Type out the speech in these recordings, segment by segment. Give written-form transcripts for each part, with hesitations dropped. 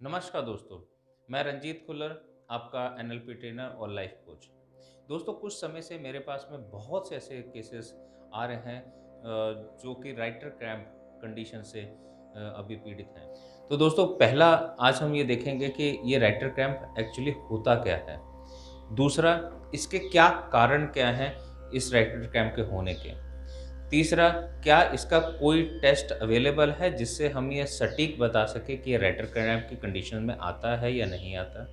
नमस्कार दोस्तों, मैं रंजीत खुल्लर, आपका एनएलपी ट्रेनर और लाइफ कोच। दोस्तों, कुछ समय से मेरे पास में बहुत से ऐसे केसेस आ रहे हैं जो कि राइटर क्रैम्प कंडीशन से अभी पीड़ित हैं। तो दोस्तों, पहला आज हम ये देखेंगे कि ये राइटर क्रैम्प एक्चुअली होता क्या है। दूसरा, इसके क्या कारण क्या हैं इस राइटर क्रैम्प के होने के। तीसरा, क्या इसका कोई टेस्ट अवेलेबल है जिससे हम ये सटीक बता सकें कि ये राइटर क्रैम्प की कंडीशन में आता है या नहीं आता?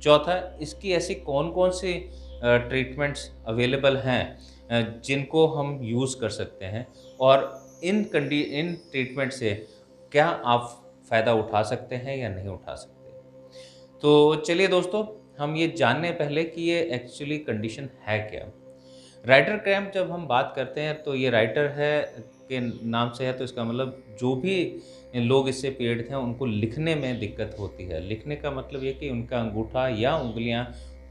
चौथा, इसकी ऐसी कौन-कौन सी ट्रीटमेंट्स अवेलेबल हैं जिनको हम यूज़ कर सकते हैं और इन ट्रीटमेंट से क्या आप फ़ायदा उठा सकते हैं या नहीं उठा सकते? तो चलिए दोस्तों, हम ये जाने पहले कि ये एक्चुअली कंडीशन है क्या? राइटर क्रैम्प जब हम बात करते हैं तो ये राइटर है के नाम से है, तो इसका मतलब जो भी लोग इससे पीड़ित हैं उनको लिखने में दिक्कत होती है। लिखने का मतलब ये कि उनका अंगूठा या उँगलियाँ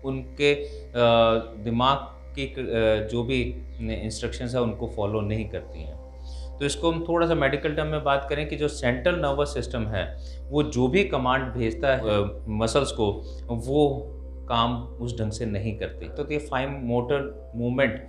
उनके दिमाग की जो भी इंस्ट्रक्शंस है उनको फ़ॉलो नहीं करती हैं। तो इसको हम थोड़ा-सा मेडिकल टर्म में बात करें कि जो सेंट्रल नर्वस सिस्टम है, वो जो भी कमांड भेजता है मसल्स को, वो काम उस ढंग से नहीं करती। तो ये फाइन मोटर मूवमेंट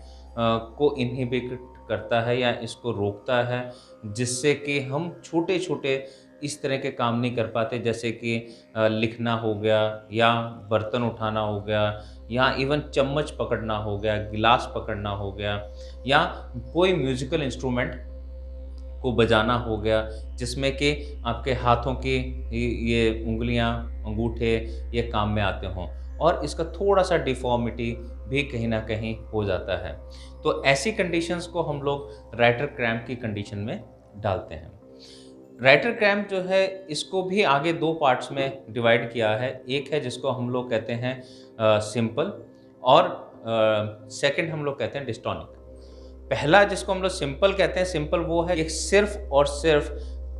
को इन्हिबिट करता है या इसको रोकता है, जिससे कि हम छोटे-छोटे इस तरह के काम नहीं कर पाते, जैसे कि लिखना हो गया या बर्तन उठाना हो गया या इवन चम्मच पकड़ना हो गया, गिलास पकड़ना हो गया या कोई म्यूज़िकल इंस्ट्रूमेंट को बजाना हो गया, जिसमें कि आपके हाथों की ये उँगलियाँ, अंगूठे ये काम में आते हों और इसका थोड़ा-सा डिफ़ॉर्मिटी भी कहीं न कहीं हो जाता है। तो ऐसी कंडीशंस को हम लोग राइटर क्रैम्प की कंडीशन में डालते हैं। राइटर क्रैम्प जो है, इसको भी आगे 2 पार्ट्स में डिवाइड किया है। एक है जिसको हम लोग कहते हैं सिंपल और सेकंड हम लोग कहते हैं डिस्टोनिक। पहला जिसको हम लोग सिंपल कहते हैं, सिंपल वो है, ये सिर्फ़ और सिर्फ़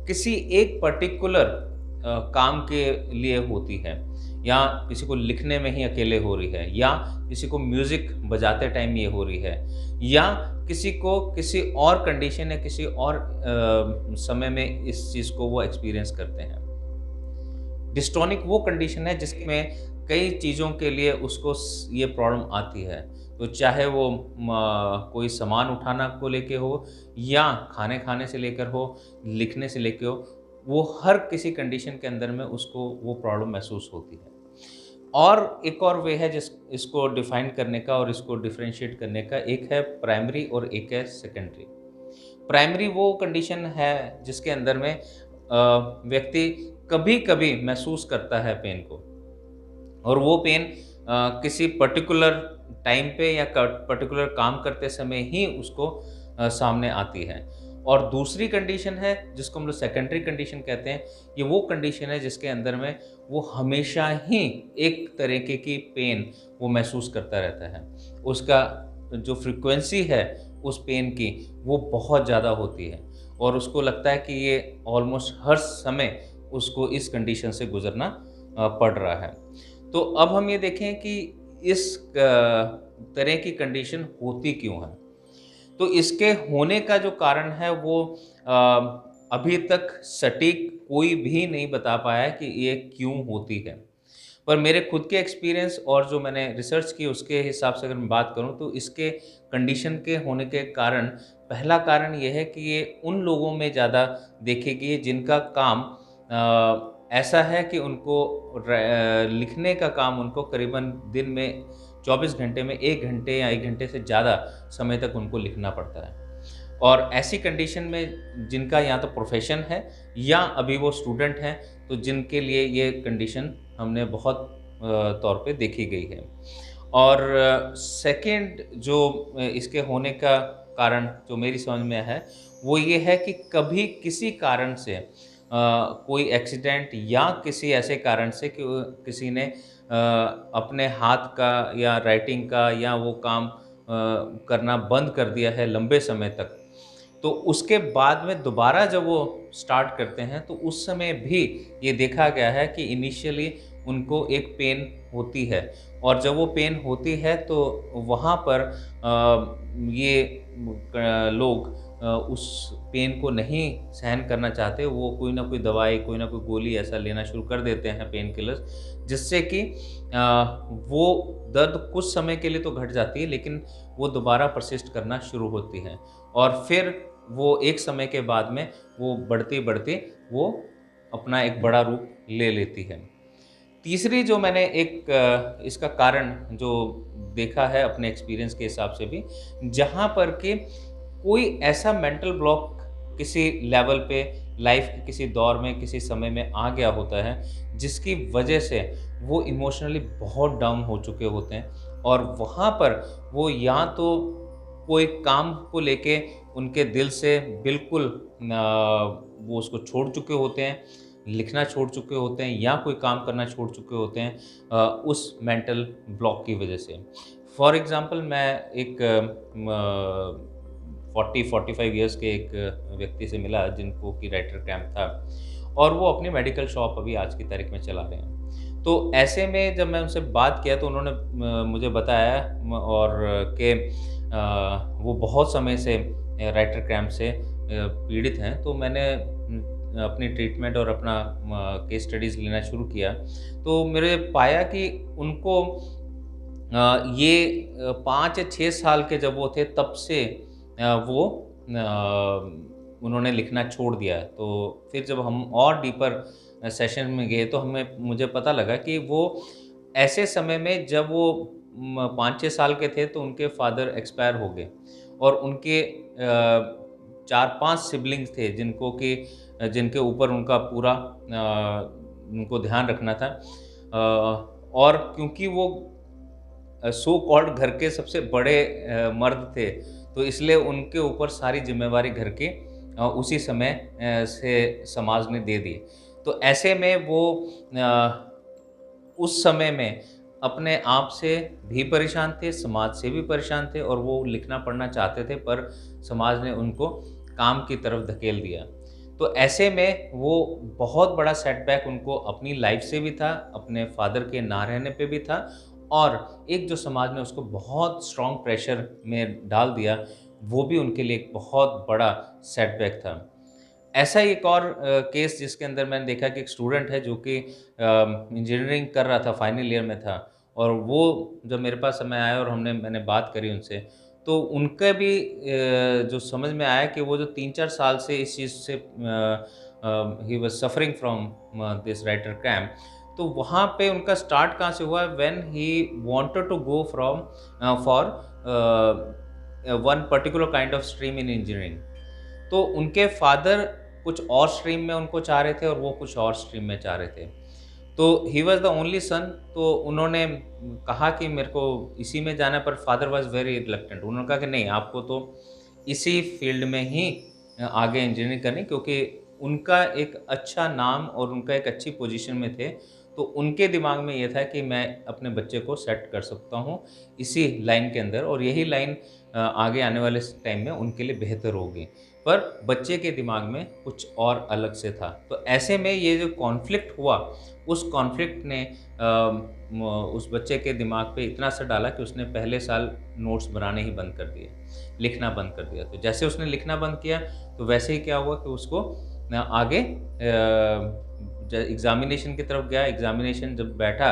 किसी एक पर्टिकुलर काम के लिए होती है या किसी को लिखने में ही अकेले हो रही है या किसी को म्यूज़िक बजाते टाइम ये हो रही है या किसी को किसी और कंडीशन या किसी और समय में इस चीज़ को वो एक्सपीरियंस करते हैं। डिस्टोनिक वो कंडीशन है जिसमें कई चीज़ों के लिए उसको ये प्रॉब्लम आती है। तो चाहे वो कोई सामान उठाना को लेके हो या खाने खाने से लेकर हो, लिखने से लेके हो, वो हर किसी कंडीशन के अंदर में उसको वो प्रॉब्लम महसूस होती है। और एक और वे है जिस इसको डिफ़ाइन करने का और इसको डिफरेंशिएट करने का, एक है प्राइमरी और एक है सेकेंडरी। प्राइमरी वो कंडीशन है जिसके अंदर में व्यक्ति कभी-कभी महसूस करता है पेन को और वो पेन किसी पर्टिकुलर टाइम पे या पर्टिकुलर काम करते समय ही उसको सामने आती है। और दूसरी कंडीशन है जिसको हम लोग सेकेंडरी कंडीशन कहते हैं। ये वो कंडीशन है जिसके अंदर में वो हमेशा ही एक तरीके की पेन वो महसूस करता रहता है। उसका जो फ्रीक्वेंसी है उस पेन की, वो बहुत ज़्यादा होती है और उसको लगता है कि ये ऑलमोस्ट हर समय उसको इस कंडीशन से गुज़रना पड़ रहा है। तो अब हम ये देखें कि इस तरह की कंडीशन होती क्यों है? तो इसके होने का जो कारण है वो अभी तक सटीक कोई भी नहीं बता पाया है कि ये क्यों होती है। पर मेरे खुद के एक्सपीरियंस और जो मैंने रिसर्च की उसके हिसाब से अगर मैं बात करूँ, तो इसके कंडीशन के होने के कारण, पहला कारण ये है कि ये उन लोगों में ज़्यादा देखेगी जिनका काम ऐसा है कि उनको लिखने का काम उनको करीबन दिन में 24 घंटे में 1 घंटे या 1 घंटे से ज़्यादा समय तक उनको लिखना पड़ता है। और ऐसी कंडीशन में जिनका या तो प्रोफ़ेशन है या अभी वो स्टूडेंट हैं, तो जिनके लिए ये कंडीशन हमने बहुत तौर पे देखी गई है। और सेकंड जो इसके होने का कारण जो मेरी समझ में है, वो ये है कि कभी किसी कारण से कोई एक्सीडेंट या किसी ऐसे कारण से कि किसी ने अपने हाथ का या राइटिंग का या वो काम करना बंद कर दिया है लंबे समय तक। तो उसके बाद में दोबारा जब वो स्टार्ट करते हैं, तो उस समय भी ये देखा गया है कि इनिशियली उनको एक पेन होती है और जब वो पेन होती है तो वहाँ पर ये लोग उस पेन को नहीं सहन करना चाहते, वो कोई ना कोई दवाई, कोई ना कोई गोली ऐसा लेना शुरू कर देते हैं पेन किलर्स, जिससे कि वो दर्द कुछ समय के लिए तो घट जाती है, लेकिन वो दोबारा परसिस्ट करना शुरू होती है और फिर वो एक समय के बाद में वो बढ़ती-बढ़ती वो अपना एक बड़ा रूप ले लेती है। तीसरी जो मैंने एक इसका कारण जो देखा है अपने एक्सपीरियंस के हिसाब से भी, जहाँ पर कि कोई ऐसा मेंटल ब्लॉक किसी लेवल पे लाइफ के किसी दौर में, किसी समय में आ गया होता है, जिसकी वजह से वो इमोशनली बहुत डाउन हो चुके होते हैं और वहाँ पर वो या तो कोई काम को लेके उनके दिल से बिल्कुल वो उसको छोड़ चुके होते हैं, लिखना छोड़ चुके होते हैं या कोई काम करना छोड़ चुके होते हैं उस मेंटल ब्लॉक की वजह से। फॉर एग्ज़ाम्पल मैं एक 40-45 इयर्स के एक व्यक्ति से मिला जिनको कि राइटर क्रैम्प था और वो अपनी मेडिकल शॉप अभी आज की तारीख में चला रहे हैं। तो ऐसे में जब मैं उनसे बात किया तो उन्होंने मुझे बताया और कि वो बहुत समय से राइटर क्रैम्प से पीड़ित हैं। तो मैंने अपनी ट्रीटमेंट और अपना केस स्टडीज़ लेना शुरू किया। तो मैंने पाया कि उनको ये 5 या 6 साल के जब वो थे तब से वो उन्होंने लिखना छोड़ दिया। तो फिर जब हम और डीपर सेशन में गए तो हमें मुझे पता लगा कि वो ऐसे समय में जब वो 5-6 साल के थे तो उनके फादर एक्सपायर हो गए और उनके 4-5 सिबलिंग्स थे जिनको कि जिनके ऊपर उनका पूरा उनको ध्यान रखना था। और क्योंकि वो सो कॉल्ड घर के सबसे बड़े मर्द थे, तो इसलिए उनके ऊपर सारी ज़िम्मेवारी घर की उसी समय से समाज ने दे दी। तो ऐसे में वो उस समय में अपने आप से भी परेशान थे, समाज से भी परेशान थे और वो लिखना पढ़ना चाहते थे पर समाज ने उनको काम की तरफ धकेल दिया। तो ऐसे में वो बहुत बड़ा सेटबैक उनको अपनी लाइफ़ से भी था, अपने फ़ादर के ना रहने पे भी था और एक जो समाज ने उसको बहुत स्ट्रॉन्ग प्रेशर में डाल दिया, वो भी उनके लिए एक बहुत बड़ा सेटबैक था। ऐसा ही एक और केस जिसके अंदर मैंने देखा कि एक स्टूडेंट है जो कि इंजीनियरिंग कर रहा था, फाइनल ईयर में था और वो जब मेरे पास समय आया और मैंने बात करी उनसे, तो उनका भी जो समझ में आया कि वो जो 3-4 साल से इस चीज़ से he was suffering from this writer cramp. तो वहाँ पे उनका स्टार्ट कहाँ से हुआ when he wanted to go from for one particular kind of stream in engineering. तो उनके फादर कुछ और स्ट्रीम में उनको चाह रहे थे और वो कुछ और स्ट्रीम में चाह रहे थे। तो he was the only son. तो उन्होंने कहा कि मेरे को इसी में जाना है, पर फादर वाज़ वेरी रिलक्टेंट। उन्होंने कहा कि नहीं, आपको तो इसी फ़ील्ड में ही आगे इंजीनियरिंग करनी है, क्योंकि उनका एक अच्छा नाम और उनका एक अच्छी पोज़ीशन में थे। तो उनके दिमाग में ये था कि मैं अपने बच्चे को सेट कर सकता हूँ इसी लाइन के अंदर और यही लाइन आगे आने वाले टाइम में उनके लिए बेहतर होगी। पर बच्चे के दिमाग में कुछ और अलग से था। तो ऐसे में ये जो कॉन्फ्लिक्ट हुआ, उस कॉन्फ्लिक्ट ने उस बच्चे के दिमाग पे इतना असर डाला कि उसने पहले साल नोट्स बनाने ही बंद कर दिए, लिखना बंद कर दिया। तो जैसे उसने लिखना बंद किया, तो वैसे ही क्या हुआ कि उसको आगे एग्ज़ामिनेशन की तरफ गया। एग्ज़ामिनेशन जब बैठा,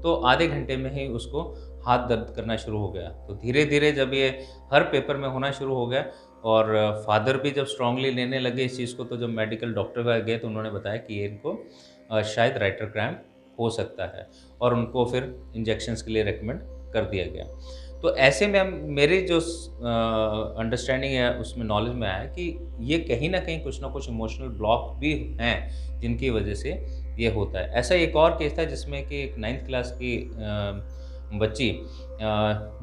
तो आधे घंटे में ही उसको हाथ दर्द करना शुरू हो गया। तो धीरे-धीरे जब ये हर पेपर में होना शुरू हो गया और फादर भी जब स्ट्रॉन्गली लेने लगे इस चीज़ को, तो जब मेडिकल डॉक्टर के पास गए तो उन्होंने बताया कि ये इनको शायद राइटर क्रैम्प हो सकता है और उनको फिर इंजेक्शंस के लिए रिकमेंड कर दिया गया। तो ऐसे में मेरी जो अंडरस्टैंडिंग है उसमें नॉलेज में आया कि ये कहीं न कहीं कुछ न कुछ इमोशनल ब्लॉक भी हैं, जिनकी वजह से ये होता है। ऐसा एक और केस था जिसमें कि एक 9th क्लास की बच्ची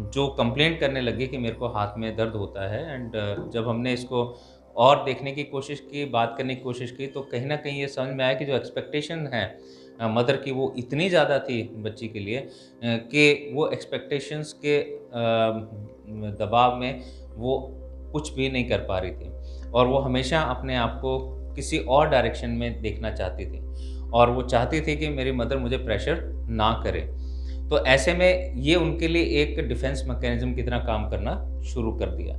जो कंप्लेंट करने लगी कि मेरे को हाथ में दर्द होता है एंड जब हमने इसको और देखने की कोशिश की, बात करने की कोशिश की, तो कहीं न कहीं ये समझ में आया कि जो एक्सपेक्टेशन है मदर की, वो इतनी ज़्यादा थी बच्ची के लिए कि वो एक्सपेक्टेशंस के दबाव में वो कुछ भी नहीं कर पा रही थी और वो हमेशा अपने आप को किसी और डायरेक्शन में देखना चाहती थी और वो चाहती थी कि मेरी मदर मुझे प्रेशर ना करे। तो ऐसे में ये उनके लिए एक डिफेंस मैकेनिज़्म की तरह काम करना शुरू कर दिया।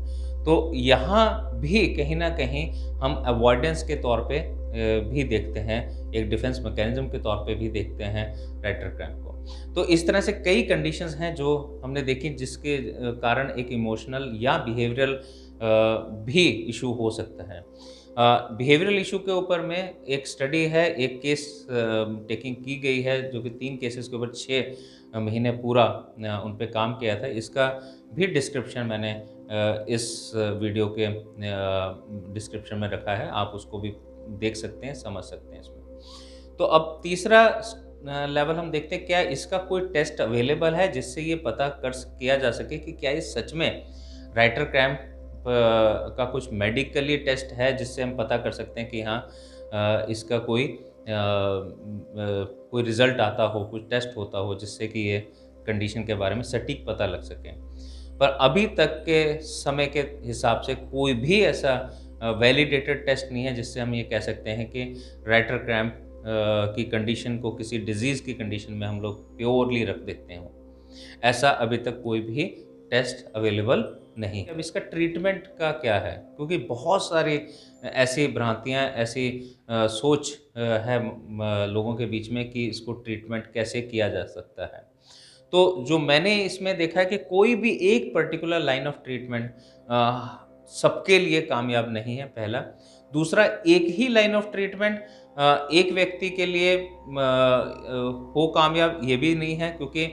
तो यहाँ भी कहीं न कहीं हम अवॉइडेंस के तौर पे भी देखते हैं, एक डिफेंस मैकेनिज़्म के तौर पे भी देखते हैं राइटर क्रैम्प को। तो इस तरह से कई कंडीशंस हैं जो हमने देखी जिसके कारण एक इमोशनल या बिहेवियरल भी इश्यू हो सकता है। बिहेवियरल इश्यू के ऊपर में एक स्टडी है, एक केस टेकिंग की गई है जो कि 3 केसेस के ऊपर 6 महीने पूरा उन पे काम किया था। इसका भी डिस्क्रिप्शन मैंने इस वीडियो के डिस्क्रिप्शन में रखा है, आप उसको भी देख सकते हैं, समझ सकते हैं इसमें। तो अब तीसरा लेवल हम देखते हैं क्या इसका कोई टेस्ट अवेलेबल है जिससे ये पता किया जा सके कि क्या ये सच में राइटर क्रैम्प का कुछ मेडिकली टेस्ट है जिससे हम पता कर सकते हैं कि हाँ इसका कोई रिज़ल्ट आता हो, कुछ टेस्ट होता हो जिससे कि ये कंडीशन के बारे में सटीक पता लग सके। पर अभी तक के समय के हिसाब से कोई भी ऐसा वैलिडेटेड टेस्ट नहीं है जिससे हम ये कह सकते हैं कि राइटर क्रैम्प की कंडीशन को किसी डिज़ीज़ की कंडीशन में हम लोग प्योरली रख देते हो। ऐसा अभी तक कोई भी टेस्ट अवेलेबल नहीं। अब इसका ट्रीटमेंट का क्या है? क्योंकि बहुत सारी ऐसी भ्रांतियाँ, ऐसी सोच है लोगों के बीच में कि इसको ट्रीटमेंट कैसे किया जा सकता है। तो जो मैंने इसमें देखा है कि कोई भी एक पर्टिकुलर लाइन ऑफ ट्रीटमेंट सबके लिए कामयाब नहीं है, पहला। दूसरा, एक ही लाइन ऑफ ट्रीटमेंट एक व्यक्ति के लिए हो कामयाब ये भी नहीं है क्योंकि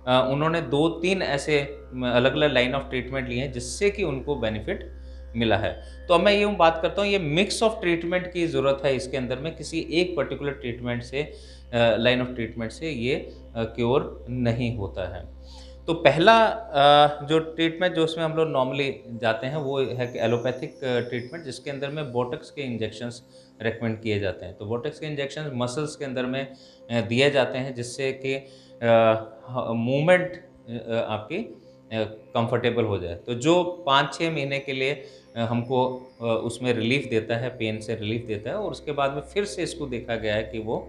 उन्होंने 2-3 ऐसे अलग-अलग लाइन ऑफ ट्रीटमेंट लिए हैं जिससे कि उनको बेनिफिट मिला है। तो अब मैं यूँ बात करता हूँ ये मिक्स ऑफ ट्रीटमेंट की ज़रूरत है इसके अंदर में किसी एक पर्टिकुलर ट्रीटमेंट से लाइन ऑफ ट्रीटमेंट से ये क्योर नहीं होता है। तो पहला जो ट्रीटमेंट जो उसमें हम लोग नॉर्मली जाते हैं वो है कि एलोपैथिक ट्रीटमेंट जिसके अंदर में बोटॉक्स के इंजेक्शंस रेकमेंड किए जाते हैं। तो बोटॉक्स के इंजेक्शंस मसल्स के अंदर में दिए जाते हैं जिससे कि मूवमेंट आपकी कंफर्टेबल हो जाए। तो जो 5-6 महीने के लिए हमको उसमें रिलीफ़ देता है, पेन से रिलीफ़ देता है और उसके बाद में फिर से इसको देखा गया है कि वो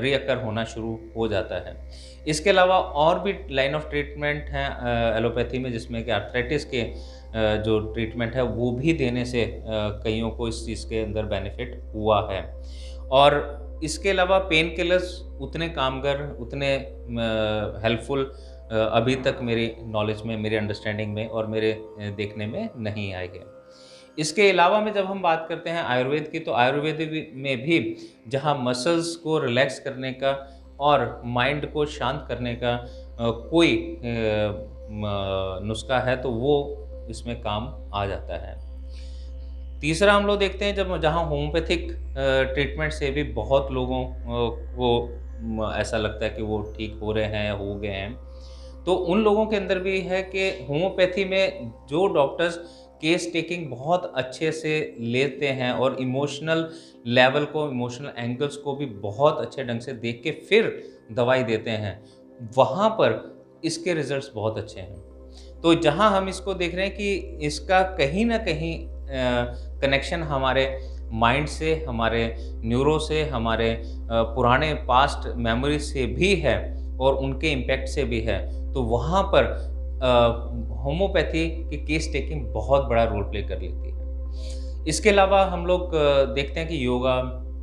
रीअकर होना शुरू हो जाता है। इसके अलावा और भी लाइन ऑफ ट्रीटमेंट हैं एलोपैथी में जिसमें कि आर्थराइटिस के जो ट्रीटमेंट है वो भी देने से कइयों को इस चीज़ के अंदर बेनिफिट हुआ है। और इसके अलावा पेन किलर्स उतने कामगर, उतने हेल्पफुल अभी तक मेरी नॉलेज में, मेरे अंडरस्टैंडिंग में और मेरे देखने में नहीं आए हैं। इसके अलावा में जब हम बात करते हैं आयुर्वेद की, तो आयुर्वेद में भी जहाँ मसल्स को रिलैक्स करने का और माइंड को शांत करने का कोई नुस्खा है तो वो इसमें काम आ जाता है। तीसरा हम लोग देखते हैं जब जहाँ होम्योपैथिक ट्रीटमेंट से भी बहुत लोगों को ऐसा लगता है कि वो ठीक हो रहे हैं, हो गए हैं। तो उन लोगों के अंदर भी है कि होम्योपैथी में जो डॉक्टर्स केस टेकिंग बहुत अच्छे से लेते हैं और इमोशनल लेवल को, इमोशनल एंगल्स को भी बहुत अच्छे ढंग से देख के फिर दवाई देते हैं, वहाँ पर इसके रिज़ल्ट्स बहुत अच्छे हैं। तो जहाँ हम इसको देख रहे हैं कि इसका कहीं न कहीं कनेक्शन हमारे माइंड से, हमारे न्यूरो से, हमारे पुराने पास्ट मेमोरी से भी है और उनके इम्पैक्ट से भी है। तो वहाँ पर होम्योपैथी की केस टेकिंग बहुत बड़ा रोल प्ले कर लेती है। इसके अलावा हम लोग देखते हैं कि योगा,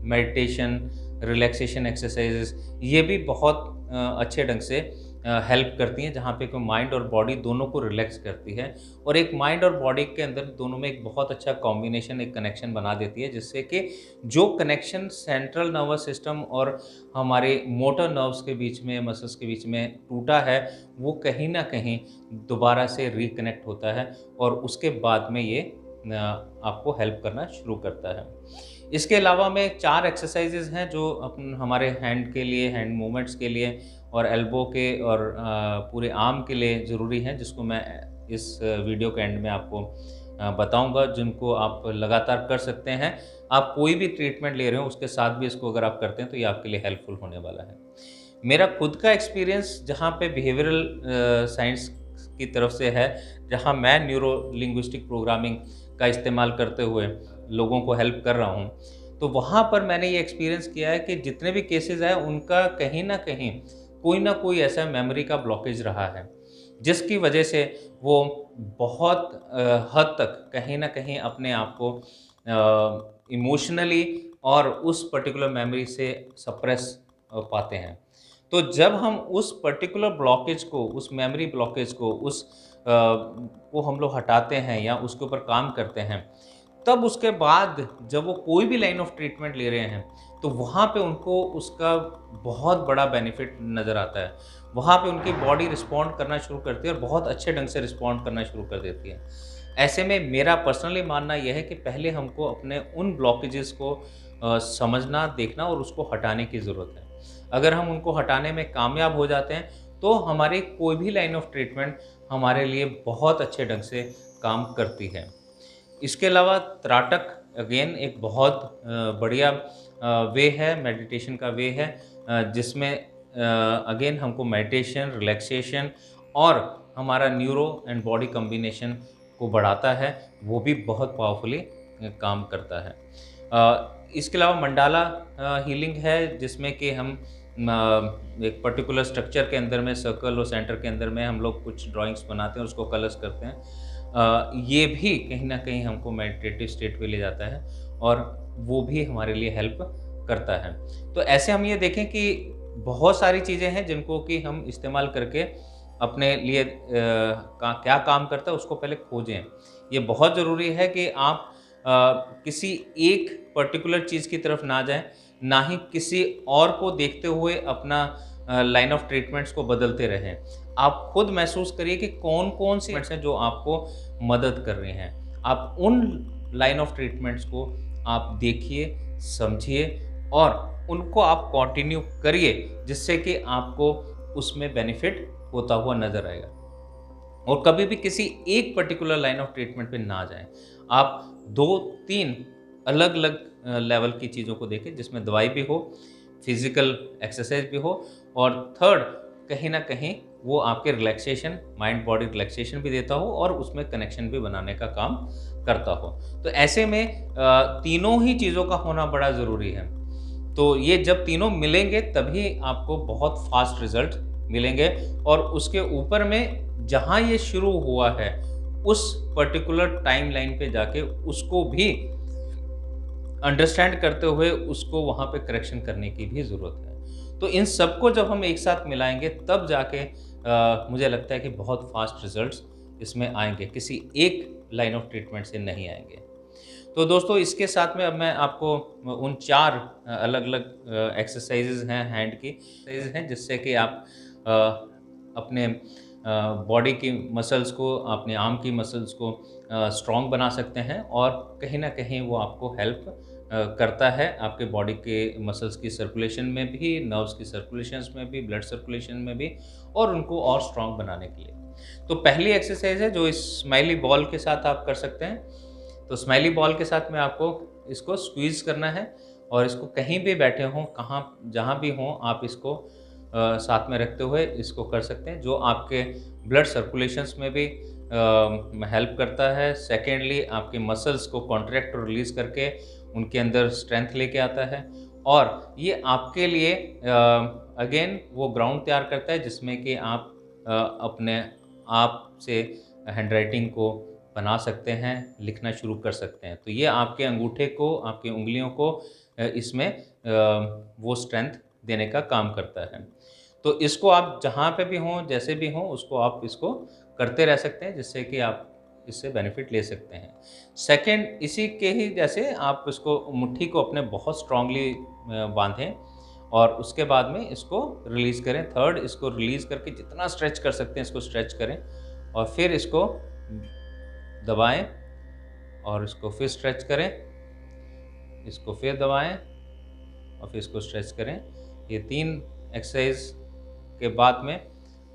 मेडिटेशन, रिलैक्सेशन एक्सरसाइज़ेज़ ये भी बहुत अच्छे ढंग से हेल्प करती हैं जहाँ पे कि माइंड और बॉडी दोनों को रिलैक्स करती है और एक माइंड और बॉडी के अंदर दोनों में एक बहुत अच्छा कॉम्बिनेशन, एक कनेक्शन बना देती है जिससे कि जो कनेक्शन सेंट्रल नर्वस सिस्टम और हमारे मोटर नर्व्स के बीच में, मसल्स के बीच में टूटा है, वो कहीं न कहीं दोबारा से रिकनेक्ट होता है और उसके बाद में ये आपको हेल्प करना शुरू करता है। इसके अलावा में 4 एक्सरसाइज़ेज़ हैं जो हमारे हैंड के लिए, हैंड मूवमेंट्स के लिए और एल्बो के और पूरे आर्म के लिए ज़रूरी हैं जिसको मैं इस वीडियो के एंड में आपको बताऊँगा जिनको आप लगातार कर सकते हैं। आप कोई भी ट्रीटमेंट ले रहे हो उसके साथ भी इसको अगर आप करते हैं तो ये आपके लिए हेल्पफुल होने वाला है। मेरा खुद का एक्सपीरियंस जहाँ पे बिहेवियरल साइंस की तरफ से है, जहाँ मैं न्यूरो लिंग्विस्टिक प्रोग्रामिंग का इस्तेमाल करते हुए लोगों को हेल्प कर रहा हूँ, तो वहाँ पर मैंने ये एक्सपीरियंस किया है कि जितने भी केसेज़ आए उनका कहीं न कहीं कोई ना कोई ऐसा मेमोरी का ब्लॉकेज रहा है, जिसकी वजह से वो बहुत हद तक कहीं न कहीं अपने आप को इमोशनली और उस पर्टिकुलर मेमोरी से सप्रेस पाते हैं। तो जब हम उस पर्टिकुलर ब्लॉकेज को, उस मेमोरी ब्लॉकेज को, को हम लोग हटाते हैं या उसके ऊपर काम करते हैं, तब उसके बाद जब वो कोई भी लाइन ऑफ ट्रीटमेंट ले रहे हैं, तो वहाँ पे उनको उसका बहुत बड़ा बेनिफिट नज़र आता है। वहाँ पे उनकी बॉडी रिस्पॉन्ड करना शुरू करती है और बहुत अच्छे ढंग से रिस्पॉन्ड करना शुरू कर देती है। ऐसे में मेरा पर्सनली मानना यह है कि पहले हमको अपने उन ब्लॉकेजेस को समझना, देखना और उसको हटाने की ज़रूरत है। अगर हम उनको हटाने में कामयाब हो जाते हैं, तो हमारी कोई भी लाइन ऑफ ट्रीटमेंट हमारे लिए बहुत अच्छे ढंग से काम करती है। इसके अलावा त्राटक अगेन एक बहुत बढ़िया वे है, मेडिटेशन का वे है, जिसमें अगेन हमको मेडिटेशन, रिलैक्सेशन और हमारा न्यूरो एंड बॉडी कॉम्बिनेशन को बढ़ाता है, वो भी बहुत पावरफुली काम करता है। इसके अलावा मंडाला हीलिंग है, जिसमें कि हम एक पर्टिकुलर स्ट्रक्चर के अंदर में, सर्कल और सेंटर के अंदर में हम लोग कुछ ड्राइंग्स बनाते हैं और उसको कलर्स करते हैं। ये भी कहीं न कहीं हमको मेडिटेटिव स्टेट पे ले जाता है और वो भी हमारे लिए हेल्प करता है। तो ऐसे हम ये देखें कि बहुत सारी चीज़ें हैं जिनको कि हम इस्तेमाल करके अपने लिए क्या काम करता है उसको पहले खोजें। ये बहुत ज़रूरी है कि आप किसी एक पर्टिकुलर चीज़ की तरफ ना जाएँ, ना ही किसी और को देखते हुए अपना लाइन ऑफ ट्रीटमेंट्स को बदलते रहें। आप खुद महसूस करिए कि कौन-कौन सी हैं जो आपको मदद कर रहे हैं। आप उन लाइन ऑफ ट्रीटमेंट्स को आप देखिए, समझिए और उनको आप कंटिन्यू करिए, जिससे कि आपको उसमें बेनिफिट होता हुआ नज़र आएगा। और कभी भी किसी एक पर्टिकुलर लाइन ऑफ ट्रीटमेंट पे ना जाएँ। आप 2-3 अलग-अलग लेवल की चीज़ों को देखें, जिसमें दवाई भी हो, फिज़िकल एक्सरसाइज़ भी हो और थर्ड कहीं न कहीं वो आपके रिलैक्सेशन, माइंड बॉडी रिलैक्सेशन भी देता हो और उसमें कनेक्शन भी बनाने का काम करता हो। तो ऐसे में तीनों ही चीज़ों का होना बड़ा ज़रूरी है। तो ये जब तीनों मिलेंगे तभी आपको बहुत फ़ास्ट रिज़ल्ट मिलेंगे और उसके ऊपर में जहाँ ये शुरू हुआ है, उस पर्टिकुलर टाइमलाइन पे जाके उसको भी अंडरस्टैंड करते हुए उसको वहाँ पे करेक्शन करने की भी ज़रूरत है। तो इन सबको जब हम एक साथ मिलाएँगे तब जाके मुझे लगता है कि बहुत फ़ास्ट रिज़ल्ट्स इसमें आएँगे, किसी एक लाइन ऑफ ट्रीटमेंट से नहीं आएँगे। तो दोस्तों इसके साथ में अब मैं आपको उन 4 अलग-अलग एक्सरसाइज़ेज़ हैं, हैंड की एक्सरसाइज़ हैं जिससे कि आप अपने बॉडी की मसल्स को, अपने आर्म की मसल्स को स्ट्रॉन्ग बना सकते हैं और कहीं न कहीं वो आपको हेल्प करता है आपके बॉडी के मसल्स की सर्कुलेशन में भी, नर्व्स की सर्कुलेशंस में भी, ब्लड सर्कुलेशन में भी और उनको और स्ट्रॉन्ग बनाने के लिए। तो पहली एक्सरसाइज़ है जो इस स्माइली बॉल के साथ आप कर सकते हैं। तो स्माइली बॉल के साथ में आपको इसको स्क्वीज़ करना है और इसको कहीं भी बैठे हों, कहाँ जहाँ भी हों, आप इसको साथ में रखते हुए इसको कर सकते हैं, जो आपके ब्लड सर्कुलेशंस में भी हेल्प करता है। सेकेंडली आपके मसल्स को कॉन्ट्रैक्ट और रिलीज़ करके उनके अंदर स्ट्रेंथ लेके आता है और ये आपके लिए अगेन वो ग्राउंड तैयार करता है जिसमें कि आप अपने आप से हैंडराइटिंग को बना सकते हैं, लिखना शुरू कर सकते हैं। तो ये आपके अंगूठे को, आपकी उँगलियों को इसमें वो स्ट्रेंथ देने का काम करता है। तो इसको आप जहाँ पे भी हों, जैसे भी हों, उसको आप इसको करते रह सकते हैं, जिससे कि आप इससे बेनिफिट ले सकते हैं। सेकंड इसी के ही जैसे आप इसको मुट्ठी को अपने बहुत स्ट्रॉन्गली बाँधें और उसके बाद में इसको रिलीज़ करें। थर्ड इसको रिलीज़ करके जितना स्ट्रेच कर सकते हैं, इसको स्ट्रेच करें और फिर इसको दबाएँ और इसको फिर स्ट्रेच करें, इसको फिर दबाएँ और फिर इसको स्ट्रेच करें। ये 3 एक्सरसाइज़ के बाद में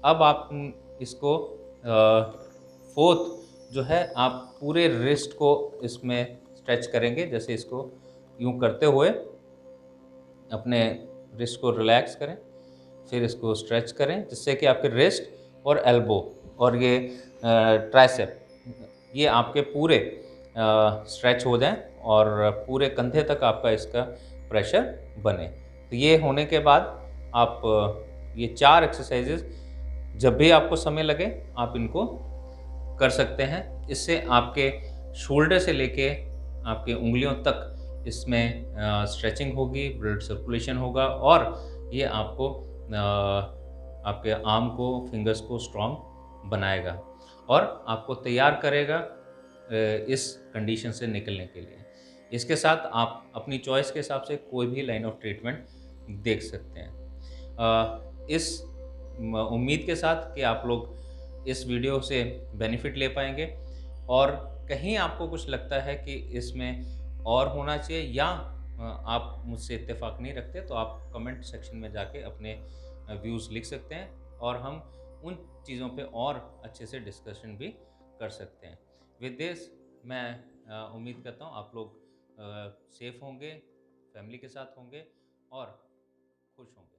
अब आप इसको 4th जो है आप पूरे रिस्ट को इसमें स्ट्रेच करेंगे। जैसे इसको यूँ करते हुए अपने रिस्ट को रिलैक्स करें, फिर इसको स्ट्रेच करें जिससे कि आपके रिस्ट और एल्बो और ये ट्राइसेप ये आपके पूरे स्ट्रेच हो जाएँ और पूरे कंधे तक आपका इसका प्रेशर बने। तो ये होने के बाद आप ये 4 एक्सरसाइज़ेज़ जब भी आपको समय लगे आप इनको कर सकते हैं। इससे आपके शोल्डर से लेके आपके उँगलियों तक इसमें स्ट्रेचिंग होगी, ब्लड सर्कुलेशन होगा और ये आपको आपके आर्म को, फिंगर्स को स्ट्रॉन्ग बनाएगा और आपको तैयार करेगा इस कंडीशन से निकलने के लिए। इसके साथ आप अपनी चॉइस के हिसाब से कोई भी लाइन ऑफ ट्रीटमेंट देख सकते हैं। इस उम्मीद के साथ कि आप लोग इस वीडियो से बेनिफिट ले पाएंगे और कहीं आपको कुछ लगता है कि इसमें और होना चाहिए या आप मुझसे इत्तेफाक नहीं रखते तो आप कमेंट सेक्शन में जाके अपने व्यूज़ लिख सकते हैं और हम उन चीज़ों पे और अच्छे से डिस्कशन भी कर सकते हैं। विद दिस मैं उम्मीद करता हूँ आप लोग सेफ होंगे, फैमिली के साथ होंगे और खुश होंगे।